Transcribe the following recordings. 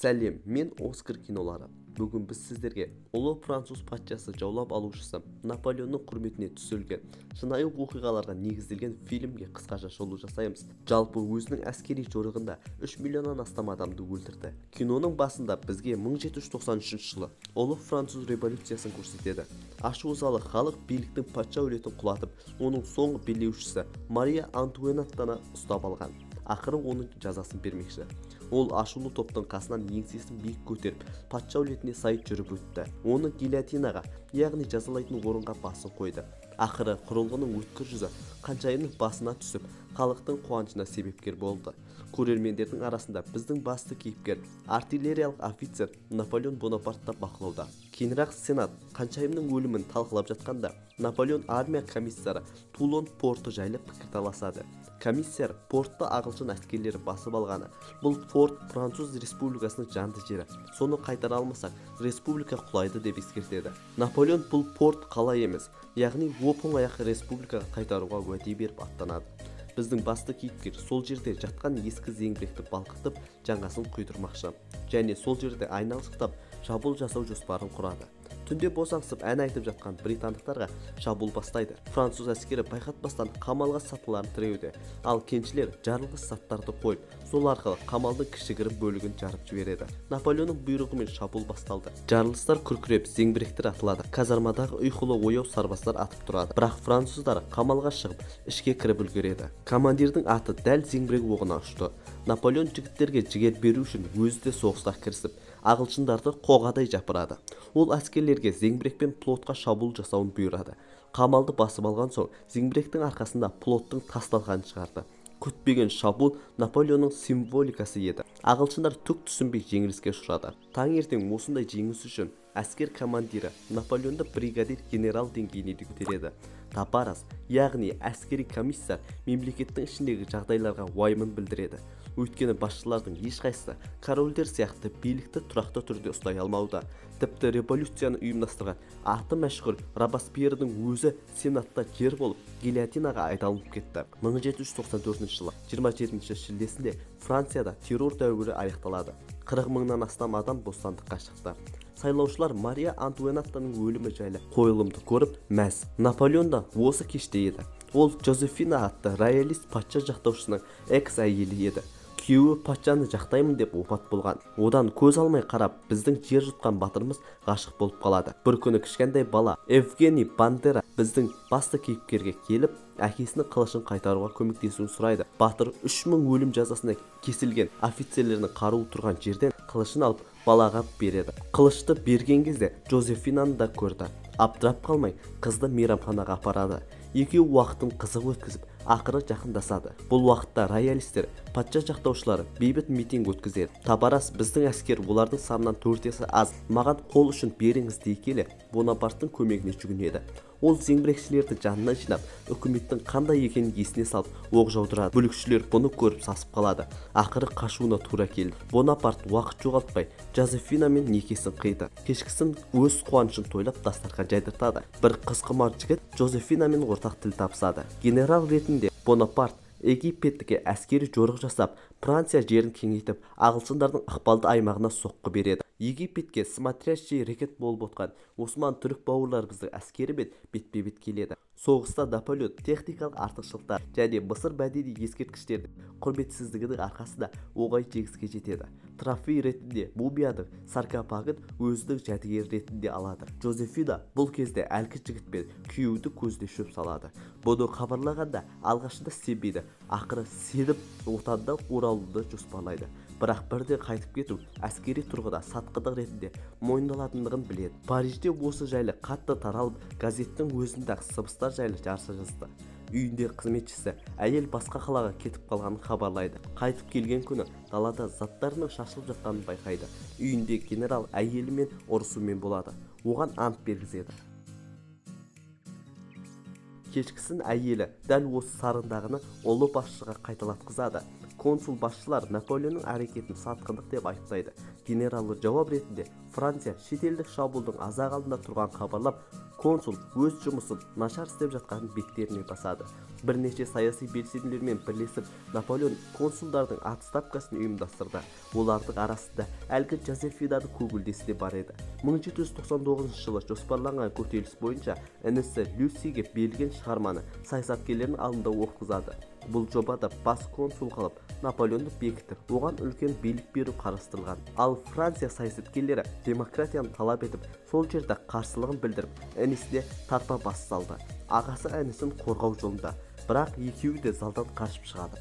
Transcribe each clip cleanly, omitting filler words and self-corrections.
Сәлем, мен Оскар кинолары. Бүгін біз сіздерге ұлы француз патшасы жаулап алушысы Наполеонның құрметіне түсірілген шынайы оқиғаларға негізделген фильмге қысқаша шолу жасаймыз. Жалпы өзінің әскери жорығында 3 миллионнан астам адамды өлтірді. Киноның басында бізге 1793 жылы ұлы француз революциясын көрсетеді. Ашу ызалы халық биліктің патша әулетін құлатып, оның соңғы билеушісі Мария Антуанеттаны ұстап алған. Ақыры оның жазасын бермекші. Ол ашулы топтың қасынан еңсесін биік көтеріп, патша әулетіне сай жүріп өтті. Оны гильотинаға, яғни жазалайтын орынға басын қойды. Ақыры құрылғының өткір жүзі қаншайымның басына түсіп, халықтың қуанышына себепкер болды. Көрермендердің арасында біздің басты кейіпкер, артиллериялық офицер Наполеон Бонапартты бақылауда. Кейінірек сенат қаншайымның өлімін талқылап жатқанда, Наполеон армия комиссары Тулон порты жайлы пікірталасады. Комиссар портты ағылшын әскерлері басып алғаны. Бұл порт Француз республикасының жанды жері. Соны қайтара алмасақ, республика құлайды деп ескертеді. Наполеон бұл порт қалай емес, яғни оп-оңай республикаға қайтаруға уәде беріп аттанады. Біздің басты кейіпкер сол жерде жатқан ескі зеңбіректі балқытып, жаңасын құйдырмақшы. Және сол жерде айналшықтап, шабуыл жасау жоспарын құрады. Түнде босаңсып ән айтып жатқан британдықтарға шабуыл бастайды. Француз әскері байқатпастан қамалға сатыларын тіреуде. Ал кеншілер жарылғыш заттарды қойып, сол арқылы қамалдың кішігірім бөлігін жарып жібереді. Наполеонның бұйрығымен шабуыл басталды. Жарылыстар күркіреп, зеңбіректер атылады. Казармадағы ұйқылы ояу сарбаздар атып тұрады. Бірақ француздар қамалға шығып, ішке кіріп үлгереді. Командирдің аты дәл зеңбірек оғына ұшты. Наполеон жігіттерге жігер беру үшін өзі де соғысқа кірісіп, ағылшындарды қоғадай жапырады. Ол әскерлерге зеңбірекпен плотқа шабуыл жасауын бұйырады. Қамалды басып алған соң, зеңбіректің арқасында плоттың тасталғанын шығарды. Күтпеген шабуыл Наполеонның символикасы еді. Ағылшындар түк түсінбей жеңіліске ұшырады. Таңертең осындай жеңіс үшін әскер командирі Наполеонды бригадир генерал деңгейіне көтереді. Тапарас, яғни әскери комиссар мемлекеттің ішіндегі жағдайларға уайымын білдіреді. Өйткені басшылардың ешқайсысы корольдер сияқты билікті тұрақты түрде ұстай алмауда. Тіпті революцияны ұйымдастырған аты мәшһүр Робеспьердің өзі сенатта жер болып, гильотинаға айдалып кетті. 1794 жылы 27 шілдесінде Францияда террор дәуірі аяқталады. 40 мыңнан астам адам бостандыққа шықты. Сайлаушылар Мария Антуанеттаның өлімі жайлы қойылымды көріп, мәз. Наполеон да осы кеште еді. Ол Жозефина атты роялист патша жақтаушысының экс-әйелі еді. Күйеуі патшаны жақтаймын деп опат болған. Одан көз алмай қарап, біздің жер жұтқан батырымыз ғашық болып қалады. Бір күні кішкентай бала Евгений Бандера біздің басты кейіпкерге келіп, әкесінің қылышын қайтаруға көмектесуін сұрайды. Батыр 3000 өлім жазасына кесілген офицерлерінің қаруы тұрған жерден қылышын алып балаға береді. Қылышты берген кезде Жозефинаны да көрді. Абдырап қалмай, қызды мейрамханаға апарады. Екеуі уақытын қызық өткізіп, ақыры жақындасады. Бұл уақытта роялистер, патша жақтаушылары бейбіт митинг өткізеді. Табарас біздің әскер олардың санынан 4 есе аз. Маған қол үшін беріңіз дей келе, Бонапарттың көмегіне жүгінеді. Ол зеңбірекшілерді жанына жинап, үкіметтің қандай екенін есіне салып, оқ жаудырады. Бүлікшілер бұны көріп сасып қалады. Ақыры қашуына тура келді. Бонапарт уақыт жоғалтпай, Жозефинамен некесін қиды. Кешкісін өз қуанышын тойлап дастархан жайдыртады. Бір қызқұмар жігіт Жозефинамен ортақ тіл табысады. Генерал ретінде Бонапарт Египетке әскери жорық жасап, Франция жерін кеңейтіп, ағылшындардың ықпалды аймағына соққы береді. Египетке смотрящий рекет болып отқан Осман түрік бауырларымыздың әскері бетпе-бет келеді. Соғыста Наполеон техникалық артықшылықтар және Мысыр мәдени ескерткіштердің құрметсіздігінің арқасында оңай жеңіске жетеді. Трофей ретінде мумияның саркофагын өзінің жәдігері ретінде алады. Жозефина бұл кезде әлгі жігітпен күйеуді көзіне шөп салады. Бұны хабарлағанда алғашында сенбейді. Ақыры сеніп отанына оралуды жоспарлайды. Бірақ бірден қайтып кету әскери тұрғыда сатқындық ретінде мойындалатындығын біледі. Парижде осы жайлы қатты таралып, газеттің өзіндегі сыбыстар жайлы жарыса жазды. Үйінде қызметшісі әйел басқа қалаға кетіп қалғанын хабарлайды. Қайтып келген күні далада заттарының шашылып жатқанын байқайды. Үйінде генерал әйелімен ұрысумен болады. Оған ант бергізеді. Кешкісін әйелі дәл осы сарындағыны ұлы басшыға қайталатқызады. Консул басшылар Наполеонның әрекетін сатқындық деп айыптайды. Генералы жауап ретінде Франция шетелдік шабуылдың азақ алдында тұрған хабарлап, консул өз жұмысын нашар істеп жатқанын беттеріне басады. Бірнеше саяси белсенділермен бірлесіп Наполеон консулдардың отставкасын ұйымдастырды. Олардың арасында әлгі Жозефинаны көңілдесі де бар еді. 1799 жылы жоспарланған көтеріліс бойынша інісі Люсиге берілген шығарманы саясаткерлердің алдында оқызады. Бұл жобада бас консул қылып Наполеонды бекітіп, оған үлкен билік беру қарастырылған. Ал Франция саясаткерлері демократияны талап етіп, сол жерде қарсылығын білдіріп, інісіне тарпа бас салды. Ағасы інісін қорғау жолында, бірақ екеуі де залдан қашып шығады.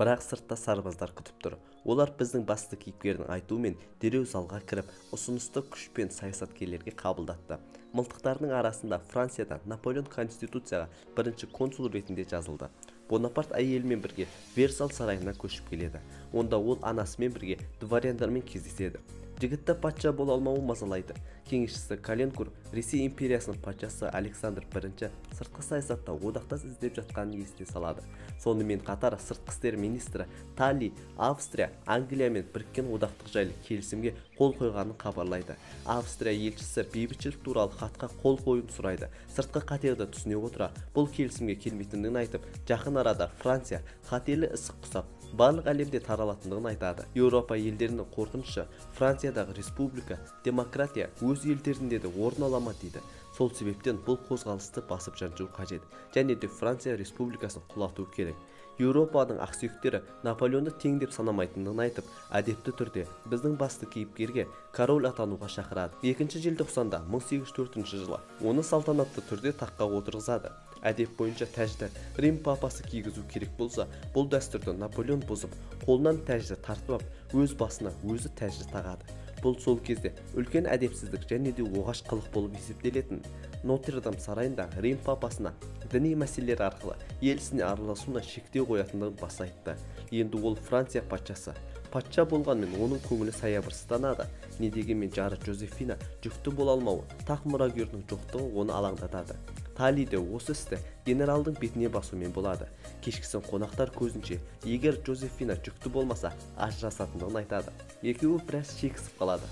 Бірақ сыртта сарбаздар күтіп тұр. Олар біздің басты кейіпкердің айтуымен дереу залға кіріп, ұсынысты күшпен саясаткерлерге қабылдатты. Мылтықтардың арасында Францияда Наполеон конституцияға бірінші консул ретінде жазылды. Бонапарт әйелімен бірге Версаль сарайына көшіп келеді. Онда ол анасымен бірге дворяндармен кездеседі. Жігітті патша бола алмауы мазалайды. Кеңесшісі Каленкур, Ресей империясының патшасы Александр I сыртқы саясатта одақтас іздеп жатқанын есіне салады. Сонымен қатар сыртқы істер министрі Талли Австрия, Англиямен біріккен одақтық жайлы келісімге қол қойғанын хабарлайды. Австрия елшісі бейбітшілік туралы хатқа қол қоюын сұрайды. Сыртқы қатерді түсіне отыра, бұл келісімге келмейтіндігін айтып, жақын арада Франция қатерлі ісік құсап, барлық әлемде таралатындығын айтады. Еуропа елдерінің қорқынышы Франциядағы республика, демократия өз елдерінде де орын ала ма дейді. Сол себептен бұл қозғалысты басып жаншу қажет, және де Франция республикасын құлату керек. Еуропаның ақсүйектері Наполеонды тең деп санамайтындығын айтып, әдепті түрде біздің басты кейіпкерге король атануға шақырады. 2 желтоқсанда 1804 жылы оны салтанатты түрде таққа отырғызады. Әдеп бойынша тәжді Рим папасы кигізу керек болса, бұл дәстүрді Наполеон бұзып, қолынан тәжді тартып, өз басына өзі тәжді тағады. Бұл сол кезде үлкен әдепсіздік және де оғаш қылық болып есептелетін. Нотр-Дам сарайында Рим папасына діни мәселелер арқылы ел ісіне араласуына шектеу қоятындығын баса айтты. Енді ол Франция патшасы. Патша болғанмен оның көңілі саябырсызданады. Не дегенмен жары Жозефина жүкті бола алмауы, тақ мұрагерінің жоқтығы оны алаңдатады. Талли де осы істі генералдың бетіне басумен болады. Кешкісін қонақтар көзінше, егер Жозефина жүкті болмаса, ажырасатындығын айтады. Екеуі біраз шекісіп қалады.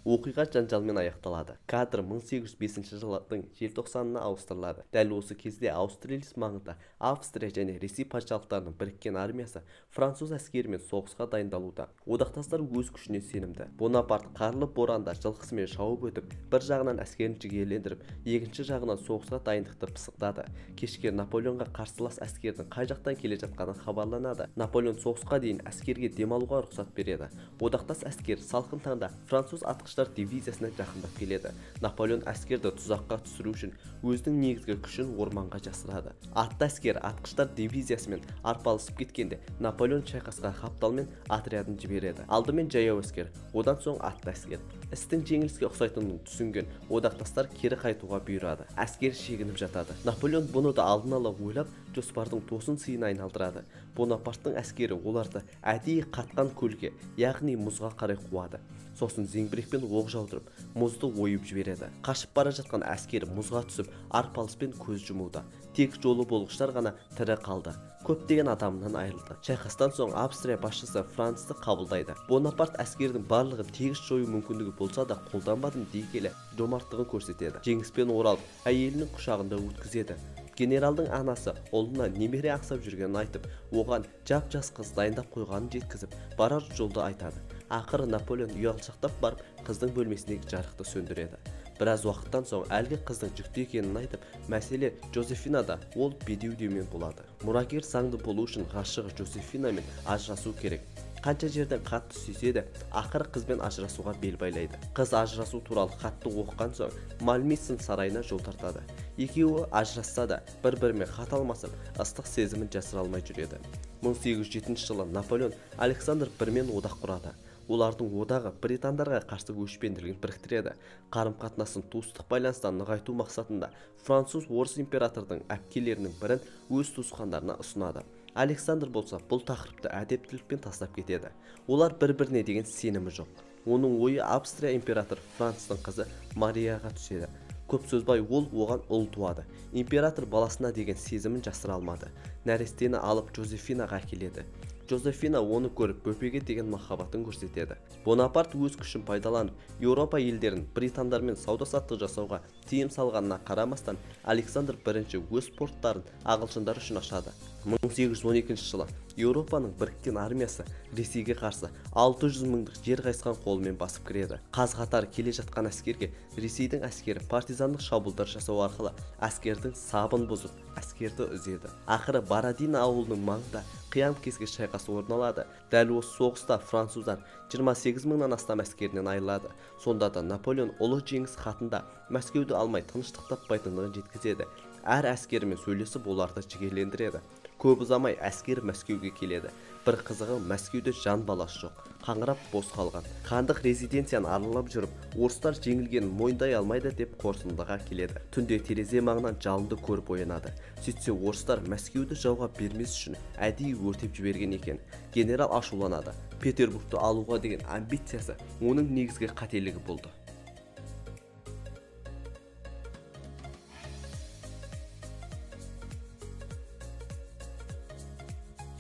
Оқиға жанжалмен аяқталады. Кадр 1805 жылдың желтоқсанына ауыстырылады. Дәл осы кезде Аустралис маңында Австрия және Ресей патшалықтарының біріккен армиясы француз әскерімен соғысқа дайындалуда. Одақтастар өз күшіне сенімді. Бонапарт қарлы боранда жылқысымен шауып өтіп, бір жағынан әскерін жігерлендіріп, екінші жағынан соғысқа дайындықты пысықтады. Кешке Наполеонға қарсылас әскердің қай жақтан келе жатқаны хабарланады. Наполеон соғысқа дейін әскерге демалуға рұқсат береді. Одақтас әскер салқын таңда француз атқыштар дивизиясына жақындап келеді. Наполеон әскерді тұзаққа түсіру үшін өзінің негізгі күшін орманға жасырады. Атты әскер атқыштар дивизиясымен арпалысып кеткенде, Наполеон шайқасқа қапталмен отрядын жібереді. Алдымен жаяу әскер, одан соң атты әскер. Істің жеңіліске ұқсайтынын түсінген одақтастар кері қайтуға бұйырады. Әскер шегініп жатады. Наполеон бұны да алдын ала ойлап, жоспардың тосын сыйына айналдырады. Бонапарттың әскері оларды әдейі қатқан көлге, яғни мұзға қарай қуады. Сосын зеңбірекпен оқ жаудырып, мұзды ойып жібереді. Қашып бара жатқан әскер мұзға түсіп, арпалыспен көз жұмуда. Тек жолы болғыштар ғана тірі қалды. Көптеген адамынан айырылды. Шайқастан соң Австрия басшысы Францты қабылдайды. Бонапарт әскердің барлығын тегіс жою мүмкіндігі болса да қолданбадым дей келе жомарттығын көрсетеді. Жеңіспен оралып, әйелінің құшағында өткізеді. Генералдың анасы ұлына немере аңсап жүргенін айтып, оған жап-жас қыз дайындап қойғанын жеткізіп, барар жолда айтады. Ақыры Наполеон ұялшақтап барып, қыздың бөлмесіндегі жарықты сөндіреді. Біраз уақыттан соң әлгі қыздың жүкті екенін айтып, мәселе Жозефинада, ол бедеу деумен болады. Мұрагер заңды болу үшін ғашығы Жозефинамен ажырасу керек. Қанша жерден қатты сүйсе, ақыры қызбен ажырасуға бел байлайды. Қыз ажырасу туралы хатты оқыған соң Мальмисон сарайына жол тартады. Екеуі ажырасса да, бір-бірімен хат алмасып, ыстық сезімін жасыра алмай жүреді. 1807 жылы Наполеон Александр I-мен одақ құрады. Олардың одағы британдарға қарсы өшпенділігін біріктіреді. Қарым-қатынасын туыстық байланыстан нығайту мақсатында француз орыс императордың әпкелерінің бірін өз туысқандарына ұсынады. Александр болса бұл тақырыпты әдептілікпен тастап кетеді. Олар бір-біріне деген сенімі жоқ. Оның ойы Австрия император Францтың қызы Марияға түседі. Көп сөзбай ол оған ұл туады. Император баласына деген сезімін жасыра алмады. Нәрестені алып Жозефинаға әкеледі. Жозефина оны көріп бөпеге деген махаббатын көрсетеді. Бонапарт өз күшін пайдаланып, Еуропа елдерін британдармен сауда-саттық жасауға тыйым салғанына қарамастан, Александр I өз порттарын ағылшындар үшін ашады. 1812 жылы Еуропаның біріккен армиясы Ресейге қарсы 600 мыңдық жер қайысқан қолымен басып кіреді. Қаз-қатар келе жатқан әскерге Ресейдің әскері партизандық шабуылдар жасау арқылы әскердің сабын бұзып, әскерді үзеді. Ақыры Бородино ауылының маңында қиян-кескі шайқас орын алады. Дәл осы соғыста француздар 28 мыңнан астам әскерінен айырылады. Сонда да Наполеон ұлы жеңіс хатында Мәскеуді алмай тыныштық таппайтындығын жеткізеді. Әр әскерімен сөйлесіп оларды жігерлендіреді. Көп ұзамай әскер Мәскеуге келеді. Бір қызығы, Мәскеуде жан баласы жоқ, қаңырап бос қалған. Хандық резиденцияны аралап жүріп, орыстар жеңілгенін мойындай алмайды деп қорытындыға келеді. Түнде терезе маңынан жалынды көріп оянады. Сөйтсе орыстар Мәскеуді жауға бермес үшін әдейі өртеп жіберген екен. Генерал ашуланады. Петербургты алуға деген амбициясы оның негізгі қателігі болды.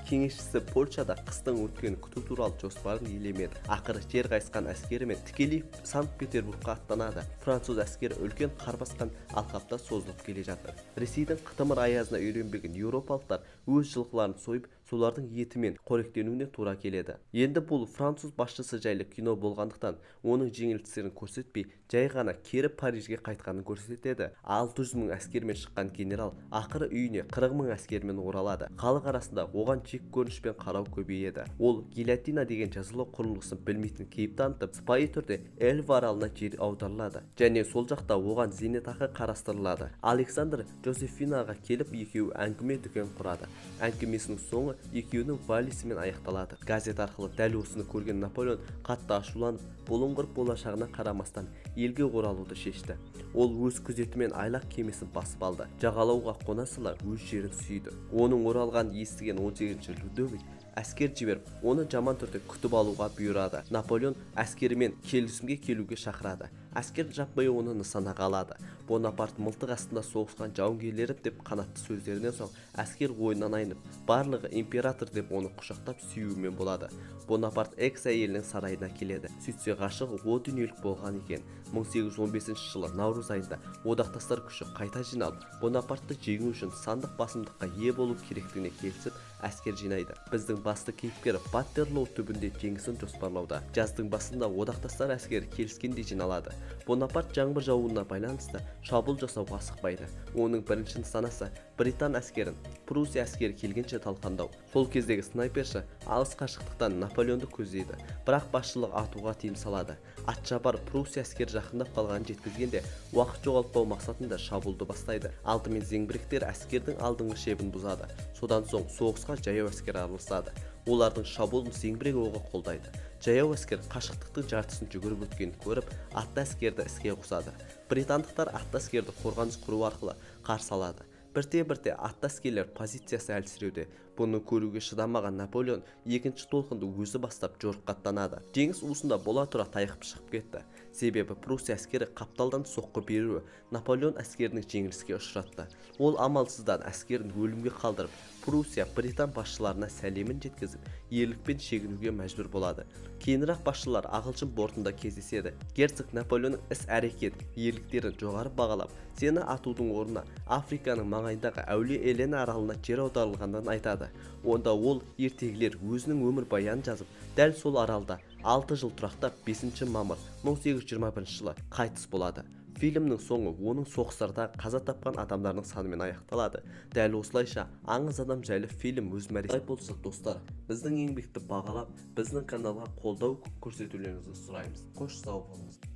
Кеңесшісі Польшада қыстың өткенін күту туралы жоспарын елемеді. Ақыры жер қайысқан әскерімен тікелей Санкт-Петербургқа аттанады. Француз әскері үлкен қар басқан алқапта созылып келе жатыр. Ресейдің қытымыр аязына үйренбеген еуропалықтар өз жылқыларын сойып, солардың етімен қоректенуіне тура келеді. Енді бұл француз басшысы жайлы кино болғандықтан, оның жеңілістерін көрсетпей, жай ғана кері Парижге қайтқанын көрсетеді. 600 мың әскермен шыққан генерал ақыры үйіне 40 мың әскермен оралады. Халық арасында оған жек көрінішпен қарау көбейеді. Ол гильотина деген жазылу құрылғысын білмейтін кейіп танытып, сыпайы түрде Эльва аралына жер аударылады. Және сол жақта оған зейнетақы қарастырылады. Александр Жозефинаға келіп екеуі әңгіме дүкен құрады. Әңгімесінің соңы екеуінің валисімен аяқталады. Газет арқылы дәл осыны көрген Наполеон қатты ашуланып, бұлыңғыр болашағына қарамастан елге оралуды шешті. Ол өз күзетімен айлақ кемесін басып алды. Жағалауға қона сала өз жерін сүйді. Оның оралғанын естіген 18-ші Людовик әскер жіберіп, оны жаман түрде күтіп алуға бұйырады. Наполеон әскерімен келісімге келуге шақырады. Әскер жаппай оны нысанаға алады. Бонапарт мылтық астында соғысқан жауынгерлері деп қанатты сөздерінен соң әскер ойынан айнып, барлығы император деп оны құшақтап сүюімен болады. Бонапарт экс әйелінің сарайына келеді. Сөйтсе ғашығы о дүниелік болған екен. 1815 жылы наурыз айында одақтастар күші қайта жиналып, Бонапартты жеңу үшін сандық басымдыққа ие болу керектігіне келісіп, әскер жинайды. Біздің басты кейіпкері Ватерлоо түбінде жеңісін жоспарлауда. Жаздың басында одақтастар әскері келіскендей жиналады. Бонапарт жаңбыр жауынына байланысты шабуыл жасауға асықпайды. Оның бірінші нысанасы Британ әскерін Пруссия әскері келгенше талқандау. Сол кездегі снайперші алыс қашықтықтан Наполеонды көздейді, бірақ басшылық атуға тыйым салады. Атшабар Пруссия әскері жақындап қалғанын жеткізгенде уақыт жоғалтпау мақсатында шабуылды бастайды. Алдымен зеңбіректер әскердің алдыңғы шебін бұзады. Содан соң соғысқа жаяу әскер араласады. Олардың шабуылын зеңбірек оғы қолдайды. Жаяу әскер қашықтықтың жартысын жүгіріп өткенін көріп, атты әскерді іске қосады. Британдықтар атты әскерді қорғаныс құру арқылы қарсы алады. Бірте-бірте атты әскерлер позициясы әлсіреуде. Бұны көруге шыдамаған Наполеон екінші толқынды өзі бастап жорыққа аттанады. Жеңіс уысында бола тұра тайқып шығып кетті. Себебі Пруссия әскері қапталдан соққы беруі Наполеон әскерінің жеңіліске ұшыратты. Ол амалсыздан әскерін өлімге қалдырып, Пруссия Британ басшыларына сәлемін жеткізіп, ерлікпен шегінуге мәжбүр болады. Кейінірек басшылар ағылшын бортында кездеседі. Герцог Наполеонның іс-әрекет ерліктерін жоғары бағалап, сені атудың орнына Африканың маңайындағы әулие Елена аралына жер аударылғанын айтады. Онда ол ертегілер өзінің өмір баянын жазып, дәл сол аралда 6 жыл тұрақтап 5 мамыр 1821 жылы қайтыс болады. Фильмнің соңы оның соғыстарда қаза тапқан адамдардың санымен аяқталады. Дәл осылайша аңыз адам жайлы фильм өз мәресіне болса, достар, біздің еңбекті бағалап, біздің каналға қолдау көрсетулеріңізді сұраймыз. Қош сау болыңыз.